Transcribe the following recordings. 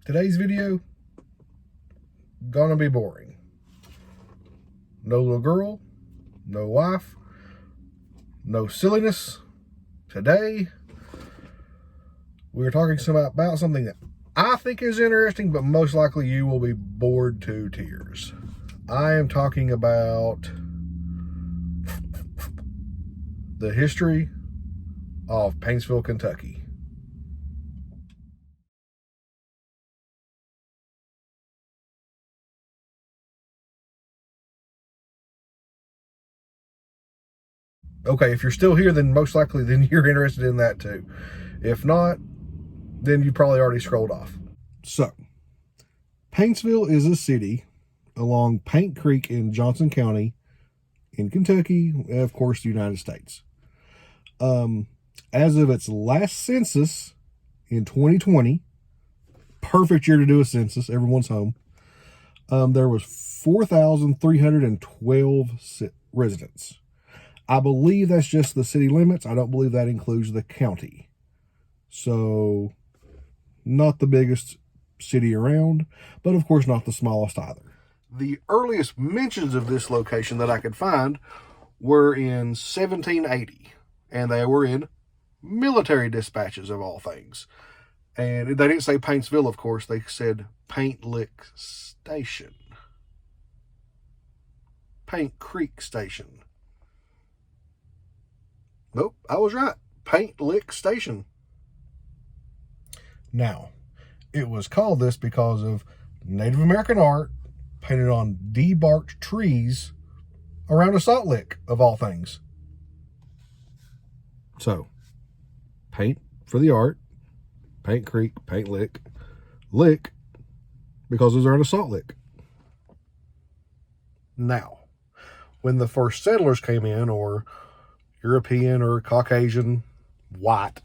Today's video, gonna be boring. No little girl, no wife, no silliness. Today, we're talking about something that I think is interesting, but most likely you will be bored to tears. I am talking about the history of Paintsville, Kentucky. Okay, if you're still here, then most likely then you're interested in that too. If not, then you probably already scrolled off. So, Paintsville is a city along Paint Creek in Johnson County in Kentucky, and of course, the United States. As of its last census in 2020, perfect year to do a census, everyone's home, there was 4,312 residents. I believe that's just the city limits. I don't believe that includes the county. So, not the biggest city around, but of course not the smallest either. The earliest mentions of this location that I could find were in 1780, and they were in military dispatches of all things. And they didn't say Paintsville, of course. They said Paint Lick Station. Paint Creek Station. Nope, I was right. Paint Lick Station. Now, it was called this because of Native American art painted on debarked trees around a salt lick, of all things. So, paint for the art, Paint Creek, Paint Lick, Lick, because it was around a salt lick. Now, when the first settlers came in, or European or Caucasian white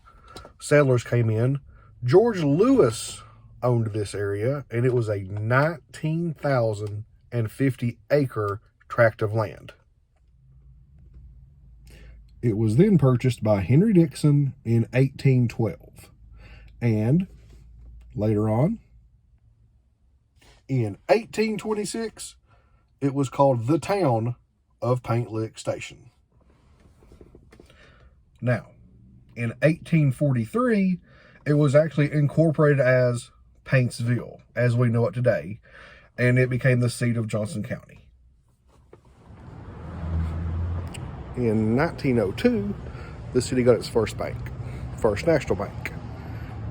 settlers came in, George Lewis owned this area, and it was a 19,050 acre tract of land. It was then purchased by Henry Dixon in 1812, and later on, in 1826, it was called the town of Paint Lick Station. Now, in 1843, it was actually incorporated as Paintsville, as we know it today, and it became the seat of Johnson County. In 1902, the city got its first bank, First National Bank.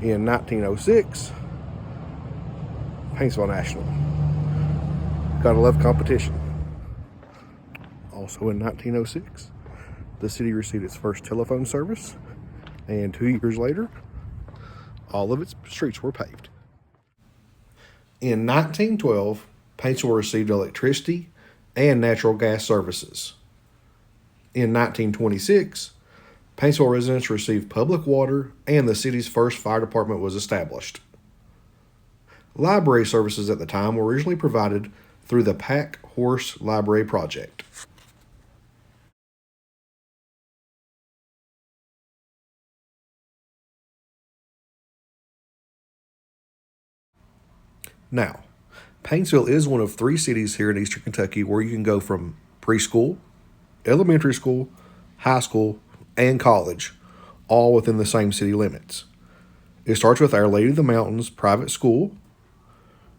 In 1906, Paintsville National. Gotta love competition. Also in 1906, the city received its first telephone service, and 2 years later, all of its streets were paved. In 1912, Paintsville received electricity and natural gas services. In 1926, Paintsville residents received public water, and the city's first fire department was established. Library services at the time were originally provided through the Pack Horse Library Project. Now, Paintsville is one of 3 cities here in Eastern Kentucky where you can go from preschool, elementary school, high school, and college, all within the same city limits. It starts with Our Lady of the Mountains Private School,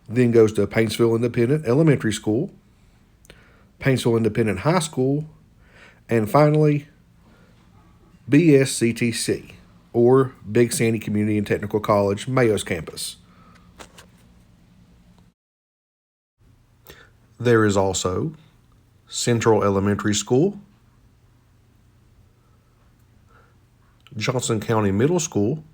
then goes to Paintsville Independent Elementary School, Paintsville Independent High School, and finally, BSCTC, or Big Sandy Community and Technical College, Mayo's campus. There is also Central Elementary School, Johnson County Middle School,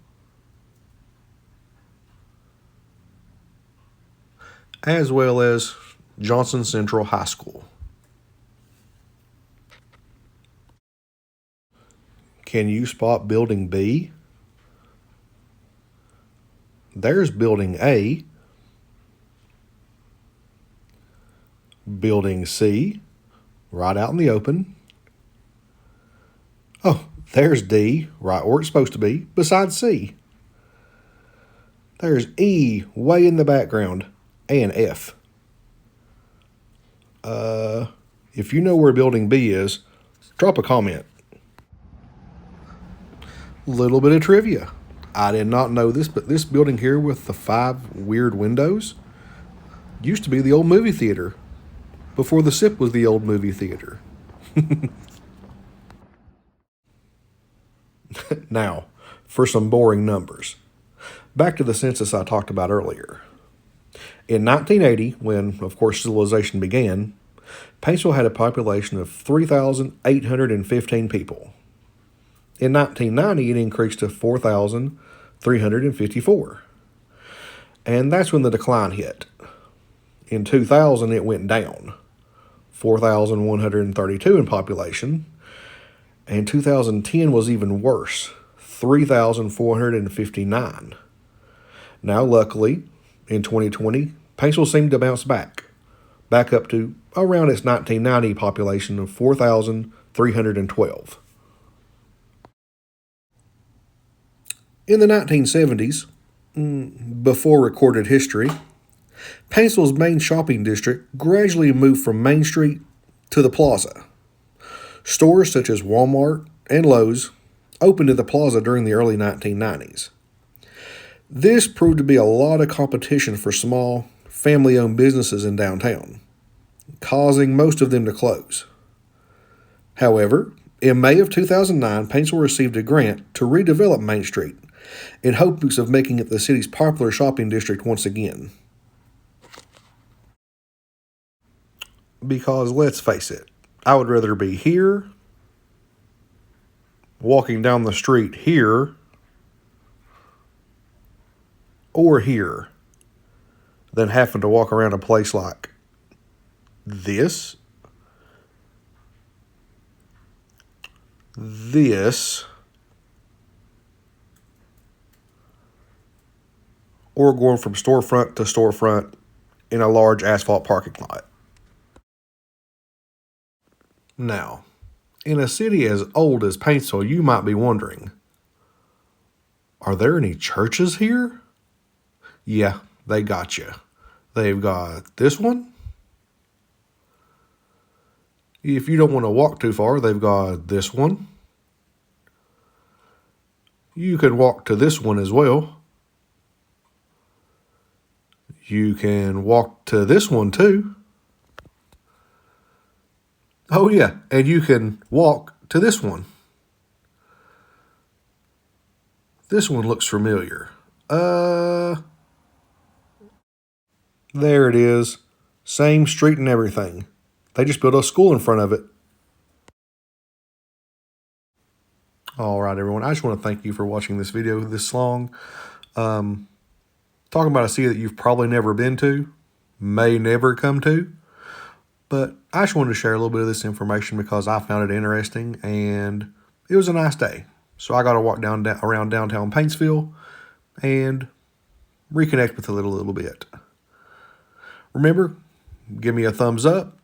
as well as Johnson Central High School. Can you spot Building B? There's Building A, Building C, right out in the open. Oh, there's D, right where it's supposed to be, beside C. There's E way in the background and F. If you know where building B is, drop a comment. Little bit of trivia. I did not know this, but this building here with the 5 weird windows used to be the old movie theater before the SIP was the old movie theater. Now, for some boring numbers. Back to the census I talked about earlier. In 1980, when, of course, civilization began, Paintsville had a population of 3,815 people. In 1990, it increased to 4,354. And that's when the decline hit. In 2000, it went down, 4,132 in population. And 2010 was even worse, 3,459. Now, luckily, in 2020, Paintsville seemed to bounce back up to around its 1990 population of 4,312. In the 1970s, before recorded history, Paintsville's main shopping district gradually moved from Main Street to the plaza. Stores such as Walmart and Lowe's opened at the plaza during the early 1990s. This proved to be a lot of competition for small, family-owned businesses in downtown, causing most of them to close. However, in May of 2009, Paintsville received a grant to redevelop Main Street in hopes of making it the city's popular shopping district once again. Because let's face it, I would rather be here, walking down the street here, or here, than having to walk around a place like this, or going from storefront to storefront in a large asphalt parking lot. Now, in a city as old as Paintsville, you might be wondering, are there any churches here? Yeah, they got you. They've got this one. If you don't want to walk too far, they've got this one. You can walk to this one as well. You can walk to this one too. Oh yeah, and you can walk to this one. This one looks familiar. There it is. Same street and everything. They just built a school in front of it. All right, everyone. I just want to thank you for watching this video this long. Talking about a city that you've probably never been to, may never come to. But I just wanted to share a little bit of this information because I found it interesting and it was a nice day. So I got to walk around downtown Paintsville and reconnect with it a little bit. Remember, give me a thumbs up.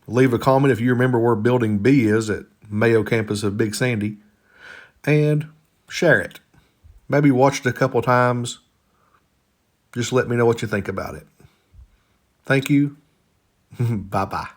Leave a comment if you remember where Building B is at Mayo campus of Big Sandy. And share it. Maybe watch it a couple times. Just let me know what you think about it. Thank you. Bye-bye.